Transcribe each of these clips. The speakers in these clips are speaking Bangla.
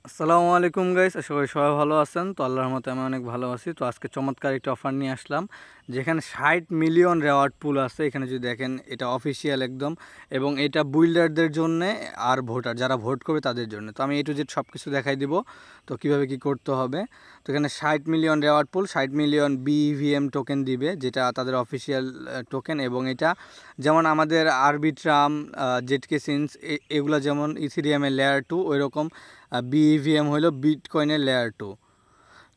আসসালামু আলাইকুম গাইস, আশা করি সবাই ভালো আছেন। তো আল্লাহর রহমতে আমি অনেক ভালো আছি। তো আজকে চমৎকার একটা অফার নিয়ে আসলাম, যেখানে 60 মিলিয়ন রেওয়ার্ড পুল আছে। এখানে যদি দেখেন, এটা অফিসিয়াল একদম, এবং এটা বিল্ডারদের জন্য আর ভোটার যারা ভোট করবে তাদের জন্য। তো আমি A to Z সব কিছু দেখাই দিব, তো কিভাবে কি করতে হবে। তো এখানে 60 মিলিয়ন রেওয়ার্ড পুল, 60 মিলিয়ন BVM টোকেন দিবে, যেটা তাদের অফিসিয়াল টোকেন। এবং এটা যেমন আমাদের আরবিট্রাম, জেটকে সিন্স, এগুলো যেমন ইথিরিয়ামের লেয়ার 2, ওই রকম BEVM হলো বিটকয়েনের লেয়ার 2।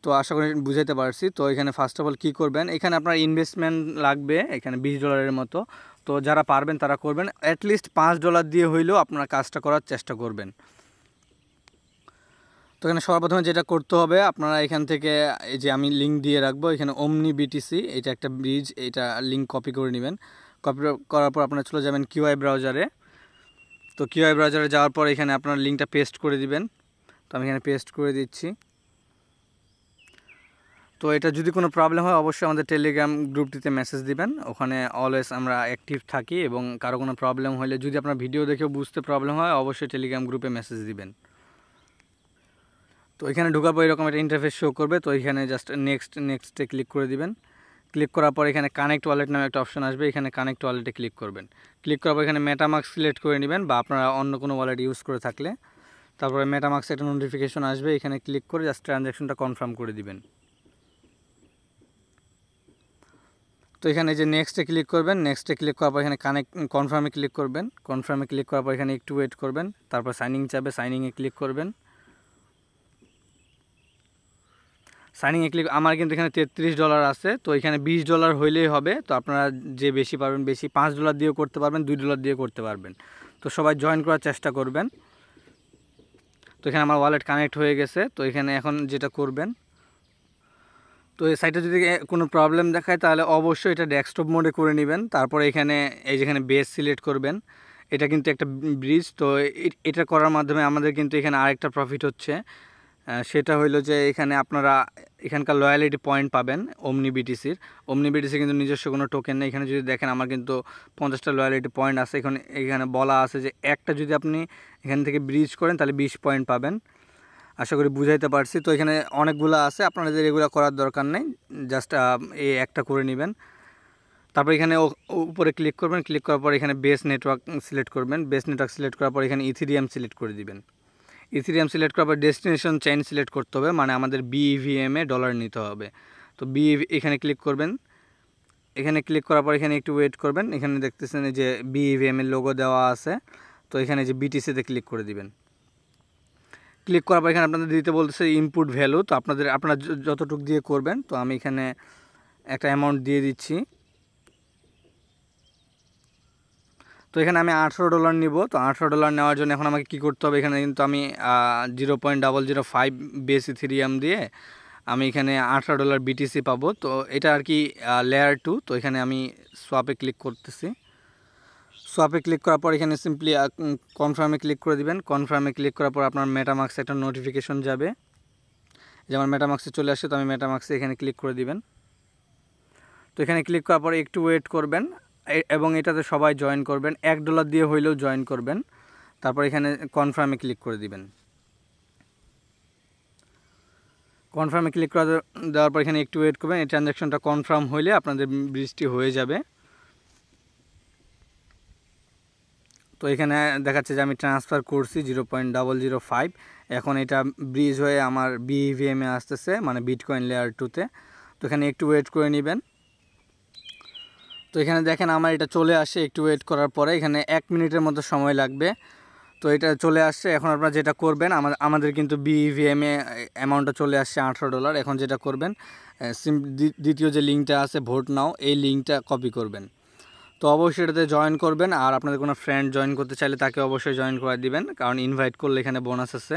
তো আশা করি বুঝাইতে পারছি। তো এখানে ফার্স্ট অফ অল কী করবেন, এখানে আপনার ইনভেস্টমেন্ট লাগবে এখানে $20 মতো। তো যারা পারবেন তারা করবেন, অ্যাটলিস্ট $5 দিয়ে হইলেও আপনারা কাজটা করার চেষ্টা করবেন। তো এখানে সর্বপ্রথমে যেটা করতে হবে, আপনারা এখান থেকে এই যে আমি লিঙ্ক দিয়ে রাখবো, এখানে ওমনি বিটিসি, এটা একটা ব্রিজ, এটা লিঙ্ক কপি করে নেবেন। কপি করার পর আপনারা চলে যাবেন কিউআই ব্রাউজারে। তো কিউআই ব্রাউজারে যাওয়ার পর এখানে আপনার লিঙ্কটা পেস্ট করে দিবেন। তো আমি এখানে পেস্ট করে দিচ্ছি। তো এটা যদি কোনো প্রবলেম হয় অবশ্যই আমাদের টেলিগ্রাম গ্রুপটিতে মেসেজ দিবেন, ওখানে অলওয়েজ আমরা অ্যাক্টিভ থাকি। এবং কারো কোনো প্রবলেম হলে, যদি আপনার ভিডিও দেখেও বুঝতে প্রবলেম হয়, অবশ্যই টেলিগ্রাম গ্রুপে মেসেজ দিবেন। তো এখানে ঢোকার পর এরকম একটা ইন্টারফেস শো করবে। তো এখানে জাস্ট নেক্সটে ক্লিক করে দিবেন। ক্লিক করার পর এখানে কানেক্ট ওয়ালেট নামে একটা অপশন আসবে, এখানে কানেক্ট ওয়ালেটে ক্লিক করবেন। ক্লিক করার পর এখানে মেটামাস্ক সিলেক্ট করে নেবেন, বা আপনারা অন্য কোনো ওয়ালেট ইউজ করে থাকলে। তারপরে মেটামাস্কে একটা নোটিফিকেশন আসবে, এখানে ক্লিক করে জাস্ট ট্রানজ্যাকশনটা কনফার্ম করে দিবেন। তো এখানে যে নেক্সটে ক্লিক করবেন, নেক্সটে ক্লিক করার পর এখানে কনফার্মে ক্লিক করবেন। কনফার্মে ক্লিক করার পর এখানে একটু ওয়েট করবেন, তারপর সাইনিং চাবে, সাইনিংয়ে ক্লিক করবেন। সাইনিংয়ে ক্লিক, আমার কিন্তু এখানে $33 আছে, তো এখানে $20 হইলেই হবে। তো আপনারা যে বেশি পারবেন বেশি, $5 দিয়েও করতে পারবেন, $2 দিয়ে করতে পারবেন। তো সবাই জয়েন করার চেষ্টা করবেন। তো এখানে আমার ওয়ালেট কানেক্ট হয়ে গেছে। তো এখানে এখন যেটা করবেন, তো এই সাইটে যদি কোনো প্রবলেম দেখায় তাহলে অবশ্যই এটা ডেস্কটপ মোডে করে নেবেন। তারপরে এখানে এই যেখানে বেস সিলেক্ট করবেন, এটা কিন্তু একটা ব্রিজ। তো এটা করার মাধ্যমে আমাদের কিন্তু এখানে আরেকটা প্রফিট হচ্ছে, সেটা হইলো যে এখানে আপনারা এখানকার লয়ালিটি পয়েন্ট পাবেন ওমনি বিটিসির কিন্তু নিজস্ব কোনো টোকেন নেই। এখানে যদি দেখেন, আমার কিন্তু 50টা লয়ালিটি পয়েন্ট আছে। এখানে বলা আছে যে একটা যদি আপনি এখান থেকে ব্রিজ করেন তাহলে 20 পয়েন্ট পাবেন। আশা করি বুঝাইতে পারছি। তো এখানে অনেকগুলো আছে, আপনাদের এগুলো করার দরকার নেই, জাস্ট এই একটা করে নেবেন। তারপর এখানে উপরে ক্লিক করবেন। ক্লিক করার পর এখানে বেস নেটওয়ার্ক সিলেক্ট করবেন। বেস নেটওয়ার্ক সিলেক্ট করার পর এখানে ইথিরিয়াম সিলেক্ট করে দিবেন। ইথিরিয়াম সিলেক্ট করার পর ডেস্টিনেশন চেইন সিলেক্ট করতে হবে, মানে আমাদের BEVM-এ ডলার নিতে হবে। তো এখানে ক্লিক করবেন। এখানে ক্লিক করার পর এখানে একটু ওয়েট করবেন। এখানে দেখতেছেন যে BEVM-এর লোগো দেওয়া আছে। তো এখানে যে BTC-তে ক্লিক করে দিবেন। ক্লিক করার পর এখানে আপনাদের দিতে বলতেছে ইনপুট ভ্যালু। তো আপনারা যতটুকু দিয়ে করবেন। তো আমি এখানে একটা অ্যামাউন্ট দিয়ে দিচ্ছি। তো এখানে আমি $18 নিব। তো $18 নেওয়ার জন্য এখন আমাকে কী করতে হবে, এখানে কিন্তু আমি 0.005 বেস ইথেরিয়াম দিয়ে আমি এখানে $18 BTC পাবো। তো এটা আর কি লেয়ার 2। তো এখানে আমি সোয়াপে ক্লিক করতেছি। সোয়াপে ক্লিক করার পর এখানে সিম্পলি কনফার্মে ক্লিক করে দিবেন। কনফার্মে ক্লিক করার পর আপনার মেটামাক্সে একটা নোটিফিকেশন যাবে, যেমন মেটামাক্সে চলে আসছে। তো আমি মেটামাক্সে এখানে ক্লিক করে দিবেন। তো এখানে ক্লিক করার পরে একটু ওয়েট করবেন, এবং এটাতে সবাই জয়েন করবেন, $1 দিয়ে হইলেও জয়েন করবেন। তারপর এখানে কনফার্মে ক্লিক করে দিবেন। কনফার্মে ক্লিক করে দেওয়ার পর এখানে একটু ওয়েট করবেন। এই ট্রানজ্যাকশনটা কনফার্ম হইলে আপনাদের ব্রিজটি হয়ে যাবে। তো এখানে দেখাচ্ছে যে আমি ট্রান্সফার করছি 0.005। এখন এটা ব্রিজ হয়ে আমার BEVM-এ আসতেছে, মানে বিটকয়েন লেয়ার 2-তে। তো এখানে একটু ওয়েট করে নেবেন। তো এখানে দেখেন আমার এটা চলে আসে। একটু ওয়েট করার পরে এখানে 1 মিনিটের মতো সময় লাগবে। তো এটা চলে আসছে। এখন আপনারা যেটা করবেন, আমাদের কিন্তু BEVM-এ অ্যামাউন্টটা চলে আসছে $18। এখন যেটা করবেন, দ্বিতীয় যে লিঙ্কটা আছে ভোট নাও, এই লিঙ্কটা কপি করবেন। তো অবশ্যই এটাতে জয়েন করবেন। আর আপনাদের কোনো ফ্রেন্ড জয়েন করতে চাইলে তাকে অবশ্যই জয়েন করে দিবেন, কারণ ইনভাইট করলে এখানে বোনাস আছে।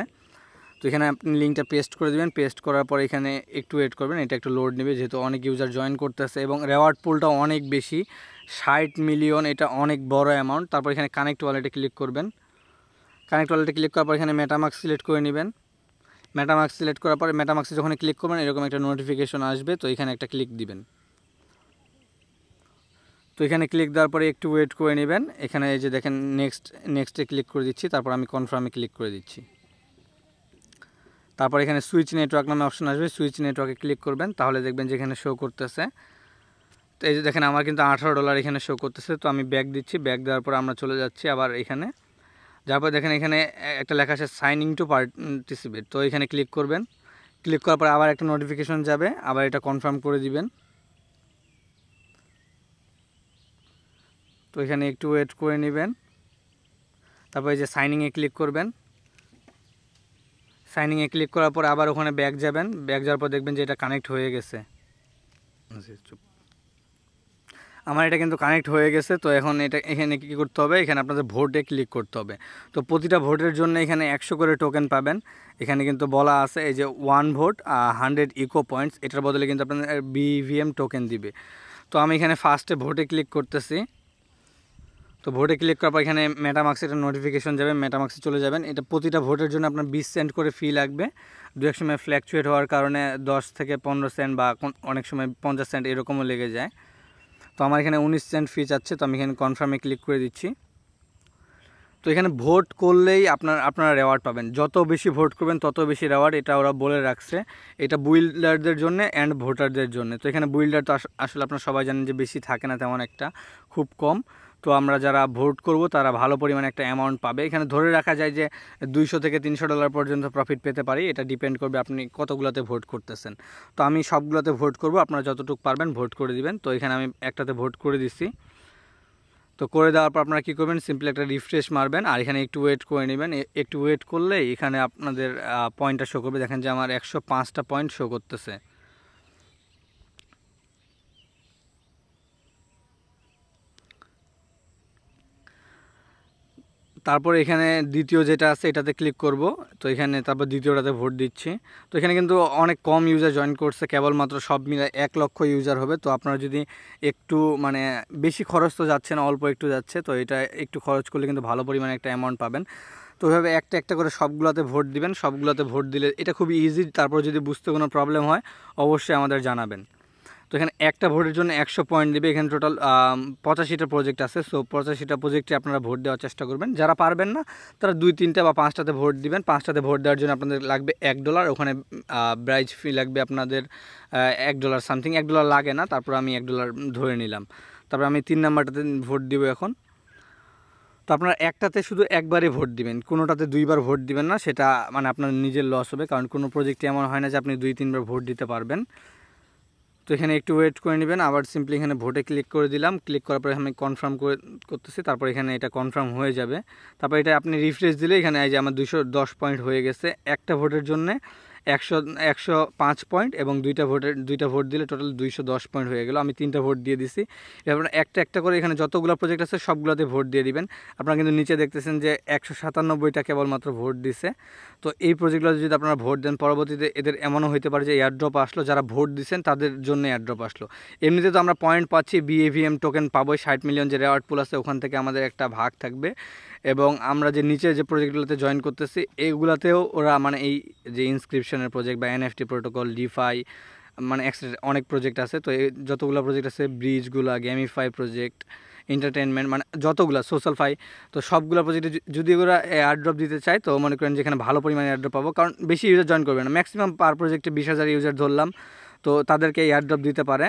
তো এখানে আপনি লিঙ্কটা পেস্ট করে দিবেন। পেস্ট করার পর এখানে একটু ওয়েট করবেন, এটা একটু লোড নেবে, যেহেতু অনেক ইউজার জয়েন করতেছে এবং রেওয়ার্ড পুলটা অনেক বেশি, 60 মিলিয়ন, এটা অনেক বড় অ্যামাউন্ট। তারপর এখানে কানেক্ট ওয়ালেটে ক্লিক করবেন। কানেক্ট ওয়ালেটে ক্লিক করার পর এখানে মেটামাস্ক সিলেক্ট করে নেবেন। মেটামাস্ক সিলেক্ট করার পরে মেটামাস্কে যখন ক্লিক করবেন এরকম একটা নোটিফিকেশন আসবে। তো এখানে একটা ক্লিক দিবেন। তো এখানে ক্লিক দেওয়ার পরে একটু ওয়েট করে নেবেন। এখানে এই যে দেখেন নেক্সটে ক্লিক করে দিচ্ছি, তারপর আমি কনফার্মে ক্লিক করে দিচ্ছি। তারপর এখানে সুইচ নেটওয়ার্ক নামে অপশন আসবে, সুইচ নেটওয়ার্কে ক্লিক করবেন, তাহলে দেখবেন যে এখানে শো করতেছে। তো এই যে দেখেন আমার কিন্তু $18 এখানে শো করতেছে। তো আমি ব্যাক দিচ্ছি, ব্যাক দেওয়ার পর আমরা চলে যাচ্ছি আবার এখানে, যার পর দেখেন এখানে একটা লেখা আছে সাইন ইন টু পার্টিসিপেট। তো এখানে ক্লিক করবেন, ক্লিক করার পর আবার একটা নোটিফিকেশন যাবে, আবার এটা কনফার্ম করে দিবেন। তো এখানে একটু ওয়েট করে নেবেন, তারপর এই যে সাইনিংয়ে ক্লিক করবেন। সাইনিংয়ে ক্লিক করার পর আবার ওখানে ব্যাক যাবেন, ব্যাক যাওয়ার পর দেখবেন যে এটা কানেক্ট হয়ে গেছে। আমার এটা কিন্তু কানেক্ট হয়ে গেছে। তো এখন এটা এখানে কী করতে হবে, এখানে আপনাদের ভোটে ক্লিক করতে হবে। তো প্রতিটা ভোটের জন্য এখানে 100 করে টোকেন পাবেন। এখানে কিন্তু বলা আছে এই যে 1 ভোট 100 ইকো পয়েন্টস, এটার বদলে কিন্তু আপনাদের BVM টোকেন দিবে। তো আমি এখানে ফার্স্টে ভোটে ক্লিক করতেছি। তো ভোটে ক্লিক করার পর এখানে মেটামাক্সে একটা নোটিফিকেশন যাবে, মেটামাক্সে চলে যাবেন। এটা প্রতিটা ভোটের জন্য আপনার 20 সেন্ট করে ফি লাগবে। দু এক সময় ফ্ল্যাকচুয়েট হওয়ার কারণে 10 থেকে 15 সেন্ট বা অনেক সময় 50 সেন্ট এরকমও লেগে যায়। তো আমার এখানে 19 সেন্ট ফি চাচ্ছে, তো আমি এখানে কনফার্মে ক্লিক করে দিচ্ছি। তো এখানে ভোট করলেই আপনারা রেওয়ার্ড পাবেন, যত বেশি ভোট করবেন তত বেশি রেওয়ার্ড, এটা ওরা বলে রাখছে। এটা বুইল্ডারদের জন্য অ্যান্ড ভোটারদের জন্য। তো এখানে বুইল্ডার তো আসলে আপনারা সবাই জানেন যে বেশি থাকে না তেমন একটা, খুব কম। তো আমরা যারা ভোট করব তারা ভালো পরিমাণে একটা অ্যামাউন্ট পাবে। এখানে ধরে রাখা যায় যে $200 থেকে $300 পর্যন্ত প্রফিট পেতে পারি। এটা ডিপেন্ড করবে আপনি কতগুলোতে ভোট করতেছেন। তো আমি সবগুলোতে ভোট করব, আপনারা যতটুকু পারবেন ভোট করে দিবেন। তো এখানে আমি একটাতে ভোট করে দিচ্ছি। তো করে দেওয়ার পর আপনারা কী করবেন, সিম্পলি একটা রিফ্রেশ মারবেন আর এখানে একটু ওয়েট করে নেবেন। একটু ওয়েট করলে এখানে আপনাদের পয়েন্টটা শো করবে। দেখেন যে আমার 105টা পয়েন্ট শো করতেছে। তারপর এখানে দ্বিতীয় যেটা আছে এটাতে ক্লিক করব। তো এখানে তারপর দ্বিতীয়টাতে ভোট দিচ্ছি। তো এখানে কিন্তু অনেক কম ইউজার জয়েন করছে, কেবলমাত্র সব মিলে 1 লক্ষ ইউজার হবে। তো আপনারা যদি একটু মানে বেশি খরচ তো যাচ্ছে না, অল্প একটু যাচ্ছে, তো এটা একটু খরচ করলে কিন্তু ভালো পরিমাণে একটা অ্যামাউন্ট পাবেন। তো ওইভাবে একটা একটা করে সবগুলোতে ভোট দিবেন, সবগুলোতে ভোট দিলে এটা খুবই ইজি। তারপর যদি বুঝতে কোনো প্রবলেম হয় অবশ্যই আমাদের জানাবেন। তো এখানে একটা ভোটের জন্য 100 পয়েন্ট দেবে। এখানে টোটাল 85টা প্রজেক্ট আছে। সো 85টা প্রজেক্টে আপনারা ভোট দেওয়ার চেষ্টা করবেন। যারা পারবেন না তারা 2, 3টা বা 5টাতে ভোট দিবেন। 5টাতে ভোট দেওয়ার জন্য আপনাদের লাগবে $1। ওখানে ব্রাইজ ফি লাগবে আপনাদের $1 সামথিং, $1 লাগে না, তারপর আমি $1 ধরে নিলাম। তারপর আমি 3 নাম্বারটাতে ভোট দিব এখন। তো আপনারা একটাতে শুধু একবারই ভোট দিবেন, কোনোটাতে 2বার ভোট দিবেন না, সেটা মানে আপনার নিজের লস হবে। কারণ কোনো প্রজেক্টে এমন হয় না যে আপনি 2-3বার ভোট দিতে পারবেন। তো এখানে একটু ওয়েট করে নেবেন। আবার সিম্পলি এখানে ভোটে ক্লিক করে দিলাম, ক্লিক করার পরে আমি কনফার্ম করতেছি। তারপর এখানে এটা কনফার্ম হয়ে যাবে। তারপর এটা আপনি রিফ্রেশ দিলে এখানে এই যে আমার 210 পয়েন্ট হয়ে গেছে। একটা ভোটের জন্য 105 পয়েন্ট এবং দুইটা ভোট দিলে টোটাল 210 পয়েন্ট হয়ে গেল। আমি 3টা ভোট দিয়ে দিছি। এবার একটা একটা করে এখানে যতগুলো প্রজেক্ট আছে সবগুলোতে ভোট দিয়ে দিবেন। আপনারা কিন্তু নিচে দেখতেছেন যে 197টা কেবলমাত্র ভোট দিছে। তো এই প্রজেক্টগুলোতে যদি আপনারা ভোট দেন, পরবর্তীতে এদের এমনও হতে পারে যে এয়ারড্রপ আসলো, যারা ভোট দিচ্ছেন তাদের জন্য এয়ারড্রপ আসলো। এমনিতে তো আমরা পয়েন্ট পাচ্ছি, BAVM টোকেন পাবো, 60 মিলিয়ন যে রেওয়ার্ড পুল আছে ওখান থেকে আমাদের একটা ভাগ থাকবে। এবং আমরা যে নিচে যে প্রজেক্টগুলোতে জয়েন করতেছি এইগুলাতেও ওরা মানে এই যে ইনস্ক্রিপশনের প্রজেক্ট বা NFT প্রোটোকল, ডিফাই, মানে অনেক প্রজেক্ট আছে। তো এই যতগুলো প্রজেক্ট আছে, ব্রিজগুলা, গেমিফাই প্রজেক্ট, এন্টারটেনমেন্ট, মানে যতগুলো সোশ্যালফাই, তো সবগুলো প্রজেক্টে যদি ওরা এয়ারড্রপ দিতে চায় তো মনে করেন যেখানে ভালো পরিমাণে এয়ারড্রপ পাবো, কারণ বেশি ইউজার জয়েন করবে না, ম্যাক্সিমাম পার প্রজেক্টে 20,000 ইউজার ধরলাম, তো তাদেরকে এয়ারড্রপ দিতে পারে।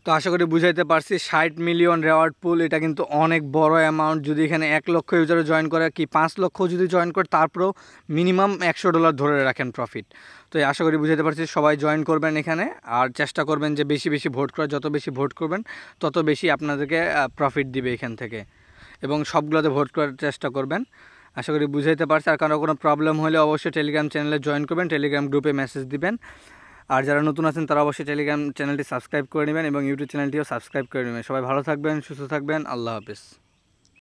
তো আশা করি বুঝাইতে পারছি। 60 মিলিয়ন রেওয়ার্ড পুল, এটা কিন্তু অনেক বড় অ্যামাউন্ট। যদি এখানে 1 লক্ষ ইউজারও জয়েন করে, কি 5 লক্ষ যদি জয়েন করে, তারপরেও মিনিমাম $100 ধরে রাখেন প্রফিট। তো আশা করি বুঝাইতে পারছি। সবাই জয়েন করবেন এখানে, আর চেষ্টা করবেন যে বেশি বেশি ভোট করা, যত বেশি ভোট করবেন তত বেশি আপনাদেরকে প্রফিট দিবে এখান থেকে, এবং সবগুলোতে ভোট করার চেষ্টা করবেন। আশা করি বুঝাইতে পারছি। আর কোনো প্রবলেম হলে অবশ্যই টেলিগ্রাম চ্যানেলে জয়েন করবেন, টেলিগ্রাম গ্রুপে মেসেজ দিবেন। আর যারা নতুন আছেন তারা অবশ্যই টেলিগ্রাম চ্যানেলটি সাবস্ক্রাইব করে নেবেন এবং ইউটিউব চ্যানেলটিও সাবস্ক্রাইব করে নেবেন। সবাই ভালো থাকবেন, সুস্থ থাকবেন। আল্লাহ হাফেজ।